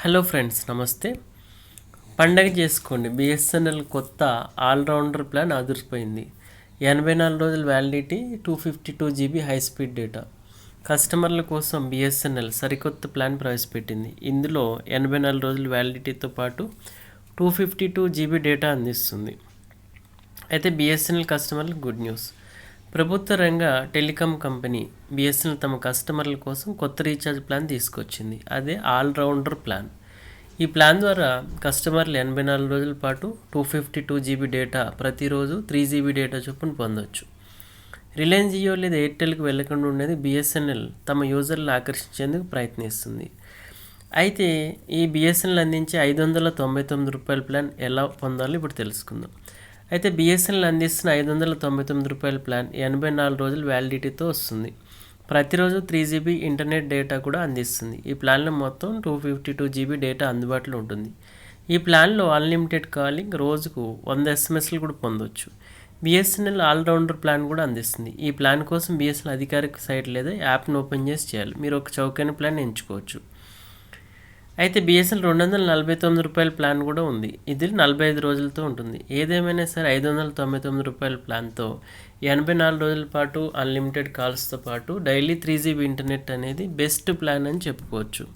Hello friends, నమస్తే. పండగ చేసుకోండి. బిఎస్ఎన్ఎల్ కొత్త ఆల్రౌండర్ ప్లాన్ అదిరిపోయింది. 84 రోజుల validity, 252 GB high speed data. కస్టమర్ల కోసం బిఎస్ఎన్ఎల్ సరికొత్త ప్లాన్ ప్రవేశపెట్టింది. ఇందులో 84 రోజుల వ్యాలిడిటీతో పాటు 252 GB డేటా అందిస్తుంది. అయితే బిఎస్ఎన్ఎల్ కస్టమర్లకు గుడ్ న్యూస్. ప్రభుత్వ రంగ టెలికాం కంపెనీ బిఎస్ఎన్ఎల్ తమ కస్టమర్ల కోసం కొత్త రీఛార్జ్ ప్లాన్ తీసుకొచ్చింది. అదే ఆల్రౌండర్ ప్లాన్. ఈ ప్లాన్ ద్వారా కస్టమర్లు 84 రోజుల పాటు 252 GB డేటా, ప్రతిరోజు 3 GB డేటా చొప్పున పొందొచ్చు. రిలయన్స్ జియో లేదా ఎయిర్టెల్కి వెళ్లకుండా ఉండేది బిఎస్ఎన్ఎల్ తమ యూజర్లను ఆకర్షించేందుకు ప్రయత్నిస్తుంది. అయితే ఈ బిఎస్ఎన్ఎల్ అందించే ₹599 ప్లాన్ ఎలా పొందాలో ఇప్పుడు తెలుసుకుందాం. అయితే బిఎస్ఎన్ఎల్ అందిస్తున్న ₹599 ప్లాన్ 84 రోజుల వ్యాలిడిటీతో వస్తుంది. ప్రతిరోజు 3 GB ఇంటర్నెట్ డేటా కూడా అందిస్తుంది. ఈ ప్లాన్లో మొత్తం 252 GB డేటా అందుబాటులో ఉంటుంది. ఈ ప్లాన్లో అన్లిమిటెడ్ కాలింగ్, రోజుకు 100 SMS కూడా పొందవచ్చు. బిఎస్ఎన్ఎల్ ఆల్రౌండర్ ప్లాన్ కూడా అందిస్తుంది. ఈ ప్లాన్ కోసం బిఎస్ఎన్ఎల్ అధికారిక సైట్ లేదా యాప్ను ఓపెన్ చేసి చేయాలి. మీరు ఒక చౌకైన ప్లాన్ ఎంచుకోవచ్చు. అయితే బిఎస్ఎన్ఎల్ ₹249 ప్లాన్ కూడా ఉంది. ఇది 45 రోజులతో ఉంటుంది. ఏదేమైనా సరే ₹599 ప్లాన్తో 84 రోజుల పాటు అన్లిమిటెడ్ కాల్స్తో పాటు డైలీ 3 GB ఇంటర్నెట్ అనేది బెస్ట్ ప్లాన్ అని చెప్పుకోవచ్చు.